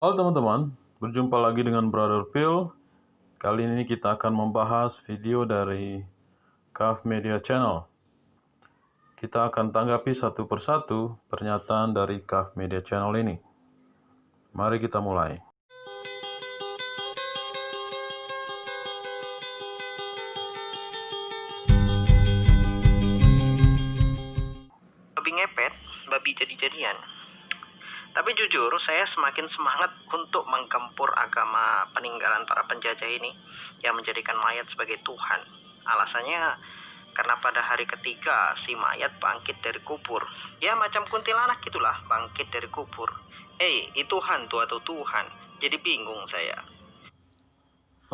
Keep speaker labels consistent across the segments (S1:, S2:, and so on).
S1: Halo teman-teman, berjumpa lagi dengan Brother Phil. Kali ini kita akan membahas video dari CAF Media Channel. Kita akan tanggapi satu persatu pernyataan dari CAF Media Channel ini. Mari kita mulai.
S2: Babi ngepet, babi jadi-jadian. Tapi jujur, saya semakin semangat untuk menggempur agama peninggalan para penjajah ini yang menjadikan mayat sebagai Tuhan. Alasannya karena pada hari ketiga si mayat bangkit dari kubur. Ya macam kuntilanak gitulah, bangkit dari kubur. Itu hantu atau Tuhan? Jadi bingung saya.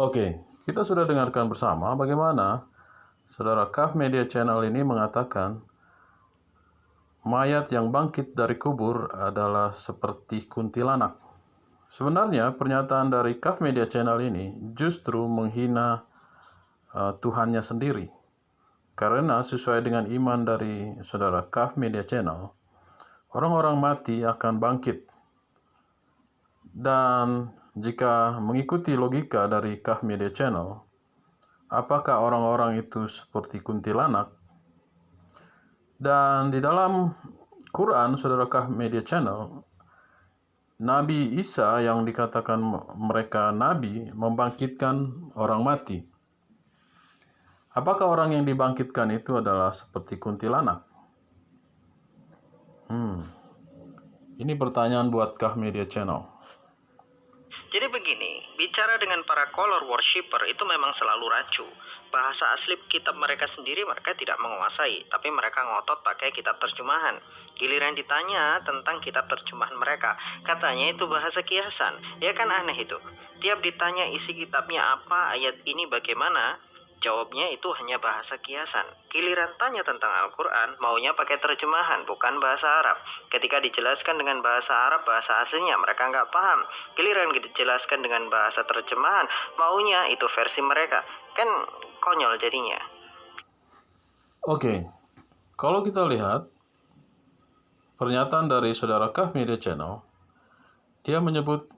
S1: Oke, kita sudah dengarkan bersama bagaimana saudara CAF Media Channel ini mengatakan mayat yang bangkit dari kubur adalah seperti kuntilanak. Sebenarnya pernyataan dari CAF Media Channel ini justru menghina Tuhannya sendiri. Karena sesuai dengan iman dari saudara CAF Media Channel, orang-orang mati akan bangkit. Dan jika mengikuti logika dari CAF Media Channel, apakah orang-orang itu seperti kuntilanak? Dan di dalam Quran, saudara CAF Media Channel, Nabi Isa yang dikatakan mereka nabi membangkitkan orang mati. Apakah orang yang dibangkitkan itu adalah seperti kuntilanak? Ini pertanyaan buat CAF Media Channel.
S2: Jadi begini, bicara dengan para color worshipper itu memang selalu rancu. Bahasa asli kitab mereka sendiri mereka tidak menguasai, tapi mereka ngotot pakai kitab terjemahan. Giliran ditanya tentang kitab terjemahan mereka, katanya itu bahasa kiasan. Ya kan aneh itu. Tiap ditanya isi kitabnya apa, ayat ini bagaimana, jawabnya itu hanya bahasa kiasan. Giliran tanya tentang Al-Quran, maunya pakai terjemahan, bukan bahasa Arab. Ketika dijelaskan dengan bahasa Arab, bahasa aslinya mereka nggak paham. Giliran dijelaskan dengan bahasa terjemahan, maunya itu versi mereka. Kan konyol jadinya.
S1: Oke, kalau kita lihat pernyataan dari saudara CAF Media Channel, dia menyebut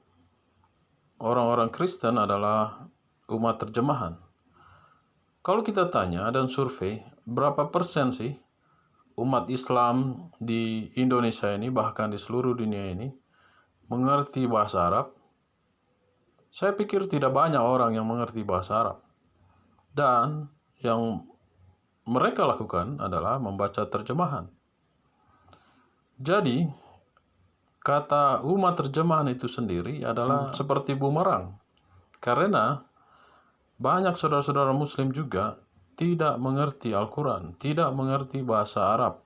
S1: orang-orang Kristen adalah umat terjemahan. Kalau kita tanya dan survei, berapa persen sih umat Islam di Indonesia ini, bahkan di seluruh dunia ini, mengerti bahasa Arab? Saya pikir tidak banyak orang yang mengerti bahasa Arab. Dan yang mereka lakukan adalah membaca terjemahan. Jadi, kata umat terjemahan itu sendiri adalah seperti bumerang. Karena banyak saudara-saudara Muslim juga tidak mengerti Al-Quran, tidak mengerti bahasa Arab.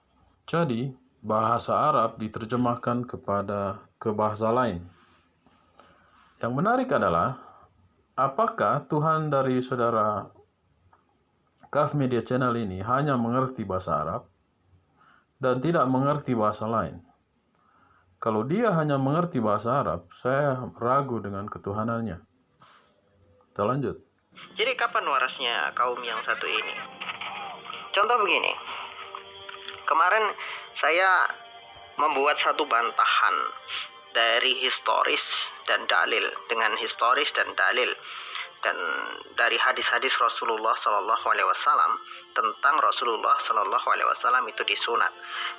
S1: Jadi, bahasa Arab diterjemahkan ke bahasa lain. Yang menarik adalah, apakah Tuhan dari saudara CAF Media Channel ini hanya mengerti bahasa Arab dan tidak mengerti bahasa lain? Kalau dia hanya mengerti bahasa Arab, saya ragu dengan ketuhanannya. Kita lanjut.
S2: Jadi kapan warasnya kaum yang satu ini? Contoh begini. Kemarin saya membuat satu bantahan dari historis dan dalil, dengan historis dan dalil, dan dari hadis-hadis Rasulullah SAW tentang Rasulullah SAW itu disunat.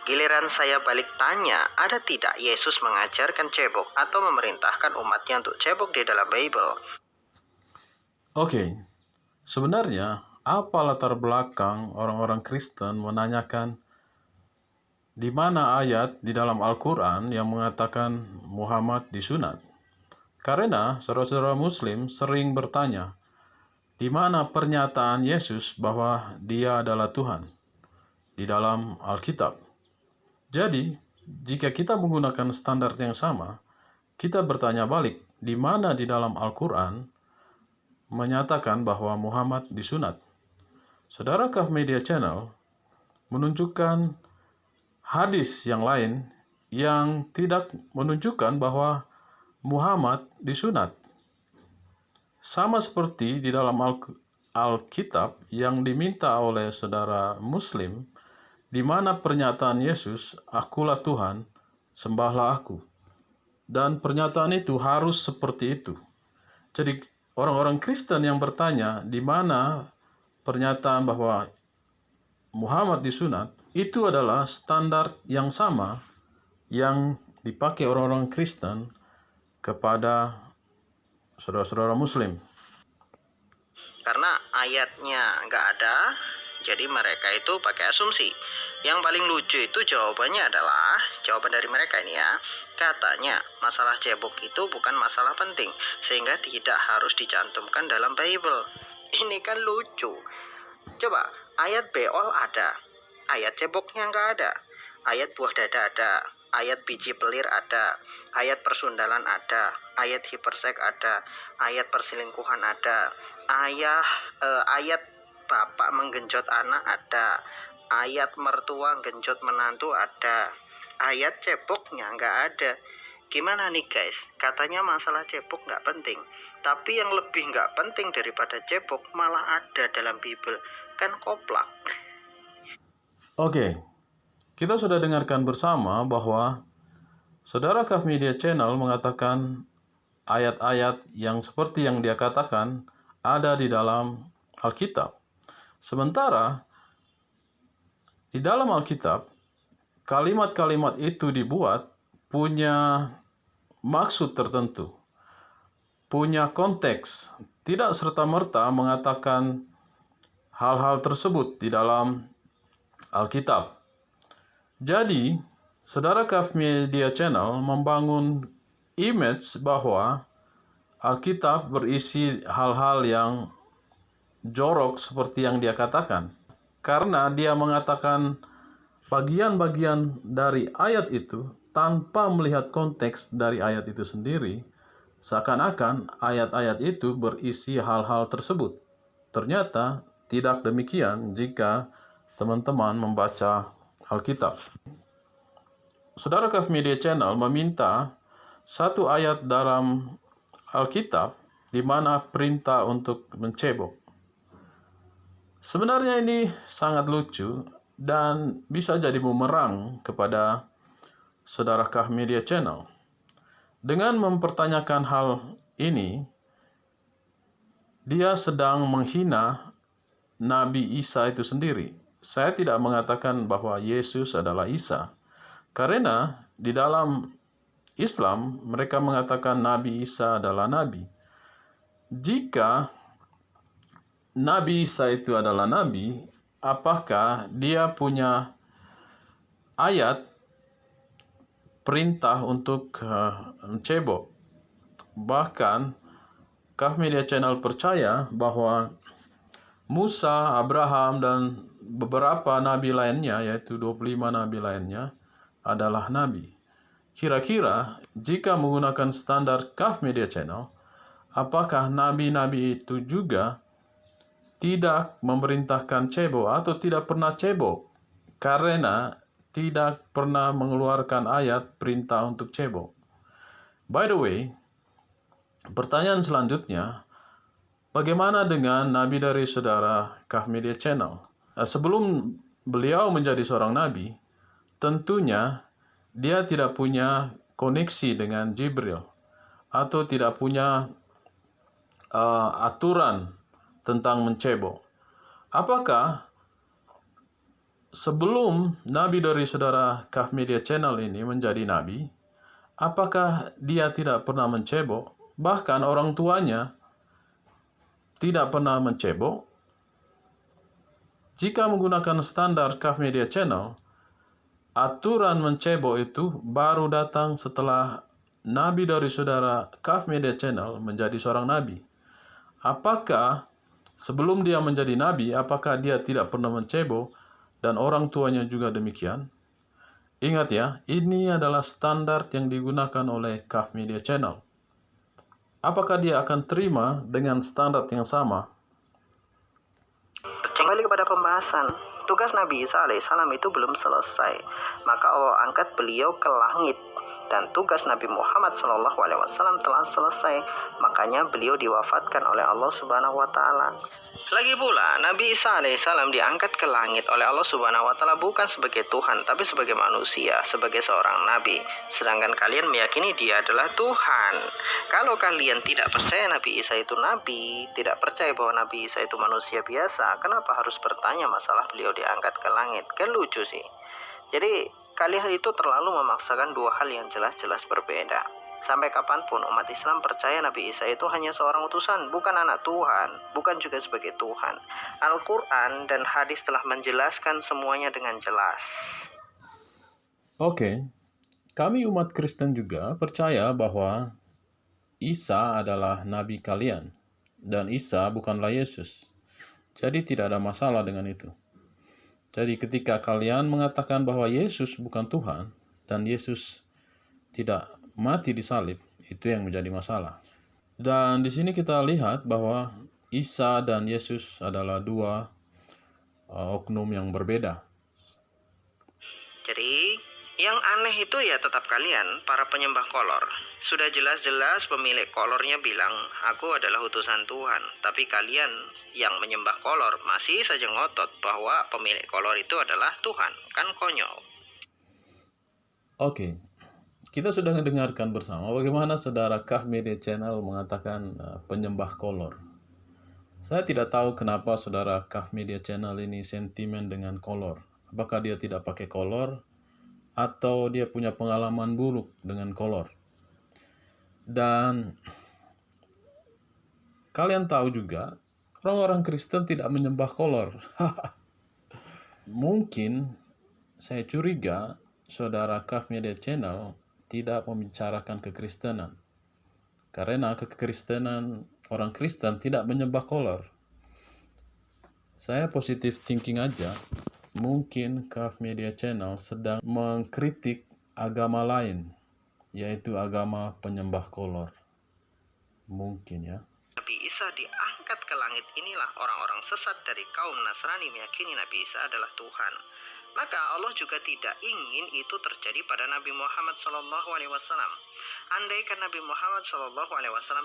S2: Giliran saya balik tanya, ada tidak Yesus mengajarkan cebok atau memerintahkan umatnya untuk cebok di dalam Bible?
S1: Oke, sebenarnya apa latar belakang orang-orang Kristen menanyakan di mana ayat di dalam Al-Quran yang mengatakan Muhammad disunat? Karena saudara-saudara Muslim sering bertanya, di mana pernyataan Yesus bahwa dia adalah Tuhan di dalam Alkitab? Jadi, jika kita menggunakan standar yang sama, kita bertanya balik, di mana di dalam Al-Quran menyatakan bahwa Muhammad disunat? Saudara CAF Media Channel menunjukkan hadis yang lain yang tidak menunjukkan bahwa Muhammad disunat. Sama seperti di dalam Alkitab yang diminta oleh saudara Muslim, di mana pernyataan Yesus, "Akulah Tuhan, sembahlah aku." dan pernyataan itu harus seperti itu. Jadi orang-orang Kristen yang bertanya di mana pernyataan bahwa Muhammad disunat, itu adalah standar yang sama yang dipakai orang-orang Kristen kepada saudara-saudara Muslim.
S2: Karena ayatnya nggak ada, jadi mereka itu pakai asumsi. Yang paling lucu itu jawabannya adalah, jawaban dari mereka ini ya, katanya masalah cebok itu bukan masalah penting, sehingga tidak harus dicantumkan dalam Bible. Ini kan lucu. Coba, ayat beol ada, ayat ceboknya nggak ada, ayat buah dada ada, ayat biji pelir ada, ayat persundalan ada, ayat hipersek ada, ayat perselingkuhan ada, ayat bapak menggenjot anak ada, ayat mertua genjot menantu ada, ayat ceboknya nggak ada. Gimana nih guys, katanya masalah cebok nggak penting, tapi yang lebih nggak penting daripada cebok malah ada dalam Bible. Kan koplak.
S1: Oke, kita sudah dengarkan bersama bahwa Saudara Kaf Media Channel mengatakan ayat-ayat yang seperti yang dia katakan ada di dalam Alkitab. Sementara di dalam Alkitab, kalimat-kalimat itu dibuat punya maksud tertentu, punya konteks, tidak serta-merta mengatakan hal-hal tersebut di dalam Alkitab. Jadi, Saudara Kaf Media Channel membangun image bahwa Alkitab berisi hal-hal yang jorok seperti yang dia katakan. Karena dia mengatakan bagian-bagian dari ayat itu tanpa melihat konteks dari ayat itu sendiri, seakan-akan ayat-ayat itu berisi hal-hal tersebut. Ternyata tidak demikian jika teman-teman membaca Alkitab. Saudara Kaf Media Channel meminta satu ayat dalam Alkitab di mana perintah untuk mencebok. Sebenarnya ini sangat lucu dan bisa jadi bumerang kepada Saudara Kaf Media Channel. Dengan mempertanyakan hal ini, dia sedang menghina Nabi Isa itu sendiri. Saya tidak mengatakan bahwa Yesus adalah Isa, karena di dalam Islam mereka mengatakan Nabi Isa adalah Nabi. Jika Nabi Isa itu adalah Nabi, apakah dia punya ayat perintah untuk mencebok? Bahkan Kaf Media Channel percaya bahwa Musa, Abraham, dan beberapa nabi lainnya, yaitu 25 nabi lainnya, adalah nabi. Kira-kira jika menggunakan standar Kaf Media Channel, apakah nabi-nabi itu juga tidak memerintahkan cebok atau tidak pernah cebok karena tidak pernah mengeluarkan ayat perintah untuk cebok? By the way, pertanyaan selanjutnya, bagaimana dengan nabi dari saudara Kaf Media Channel? Sebelum beliau menjadi seorang nabi, tentunya dia tidak punya koneksi dengan Jibril atau tidak punya aturan tentang mencebok. Apakah sebelum nabi dari saudara Kaf Media Channel ini menjadi nabi, apakah dia tidak pernah mencebok? Bahkan orang tuanya tidak pernah mencebok? Jika menggunakan standar Kaf Media Channel, aturan mencebok itu baru datang setelah nabi dari saudara Kaf Media Channel menjadi seorang nabi. Apakah sebelum dia menjadi nabi, apakah dia tidak pernah mencebok dan orang tuanya juga demikian? Ingat ya, ini adalah standar yang digunakan oleh Kaf Media Channel. Apakah dia akan terima dengan standar yang sama?
S2: Kembali kepada pembahasan, tugas Nabi Isa alaihissalam itu belum selesai. Maka Allah angkat beliau ke langit. Dan tugas Nabi Muhammad SAW telah selesai. Makanya beliau diwafatkan oleh Allah Subhanahu wa Ta'ala. Lagi pula, Nabi Isa alaihissalam diangkat ke langit oleh Allah Subhanahu wa Ta'ala bukan sebagai Tuhan, tapi sebagai manusia, sebagai seorang nabi. Sedangkan kalian meyakini dia adalah Tuhan. Kalau kalian tidak percaya Nabi Isa itu nabi, tidak percaya bahwa Nabi Isa itu manusia biasa, kenapa harus bertanya masalah beliau diangkat ke langit? Kan lucu sih. Jadi kalian itu terlalu memaksakan dua hal yang jelas-jelas berbeda. Sampai kapanpun umat Islam percaya Nabi Isa itu hanya seorang utusan, bukan anak Tuhan, bukan juga sebagai Tuhan. Al-Quran dan hadis telah menjelaskan semuanya dengan jelas.
S1: Oke, kami umat Kristen juga percaya bahwa Isa adalah nabi kalian, dan Isa bukanlah Yesus. Jadi tidak ada masalah dengan itu. Jadi ketika kalian mengatakan bahwa Yesus bukan Tuhan, dan Yesus tidak mati di salib, itu yang menjadi masalah. Dan di sini kita lihat bahwa Isa dan Yesus adalah dua oknum yang berbeda.
S2: Jadi yang aneh itu ya tetap kalian, para penyembah kolor. Sudah jelas-jelas pemilik kolornya bilang, aku adalah utusan Tuhan. Tapi kalian yang menyembah kolor masih saja ngotot bahwa pemilik kolor itu adalah Tuhan. Kan konyol.
S1: Oke, kita sudah mendengarkan bersama bagaimana saudara Kaf Media Channel mengatakan penyembah kolor. Saya tidak tahu kenapa saudara Kaf Media Channel ini sentimen dengan kolor. Apakah dia tidak pakai kolor, atau dia punya pengalaman buruk dengan kolor. Dan kalian tahu juga, orang-orang Kristen tidak menyembah kolor. Mungkin saya curiga saudara Kaf Media Channel tidak membicarakan kekristenan. Karena kekristenan orang Kristen tidak menyembah kolor. Saya positive thinking aja. Mungkin Kaf Media Channel sedang mengkritik agama lain, yaitu agama penyembah kolor. Mungkin ya.
S2: Nabi Isa diangkat ke langit, inilah orang-orang sesat dari kaum Nasrani meyakini Nabi Isa adalah Tuhan. Maka Allah juga tidak ingin itu terjadi pada Nabi Muhammad SAW. Andaikan Nabi Muhammad SAW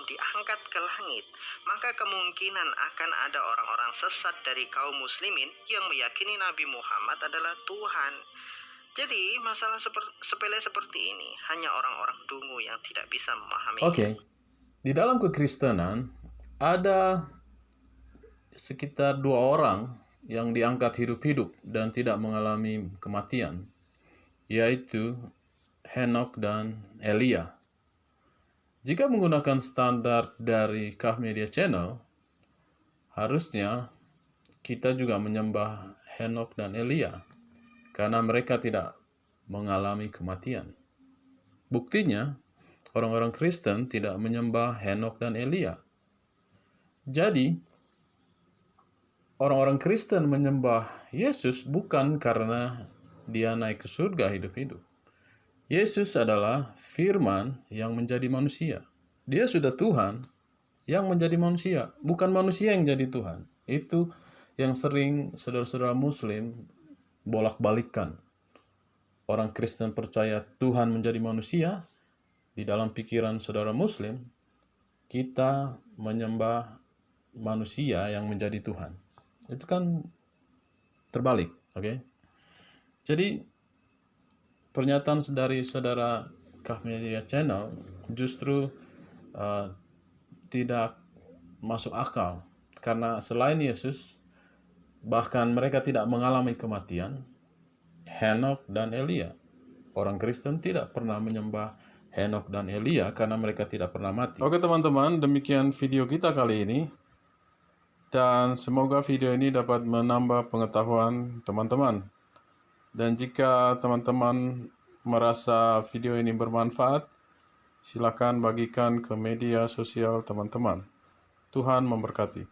S2: diangkat ke langit, maka kemungkinan akan ada orang-orang sesat dari kaum muslimin yang meyakini Nabi Muhammad adalah Tuhan. Jadi masalah sepele seperti ini hanya orang-orang dungu yang tidak bisa memahami.
S1: Oke, di dalam kekristenan ada sekitar 2 orang yang diangkat hidup-hidup dan tidak mengalami kematian, yaitu Henok dan Elia. Jika menggunakan standar dari Kaf Media Channel, harusnya kita juga menyembah Henok dan Elia, karena mereka tidak mengalami kematian. Buktinya, orang-orang Kristen tidak menyembah Henok dan Elia. Jadi, orang-orang Kristen menyembah Yesus bukan karena dia naik ke surga hidup-hidup. Yesus adalah firman yang menjadi manusia. Dia sudah Tuhan yang menjadi manusia, bukan manusia yang jadi Tuhan. Itu yang sering saudara-saudara Muslim bolak-balikan. Orang Kristen percaya Tuhan menjadi manusia, di dalam pikiran saudara Muslim, kita menyembah manusia yang menjadi Tuhan. Itu kan terbalik, oke? Jadi pernyataan dari saudara Kaf Media Channel justru tidak masuk akal, karena selain Yesus, bahkan mereka tidak mengalami kematian. Henok dan Elia, orang Kristen tidak pernah menyembah Henok dan Elia karena mereka tidak pernah mati. Oke teman-teman, demikian video kita kali ini. Dan semoga video ini dapat menambah pengetahuan teman-teman. Dan jika teman-teman merasa video ini bermanfaat, silakan bagikan ke media sosial teman-teman. Tuhan memberkati.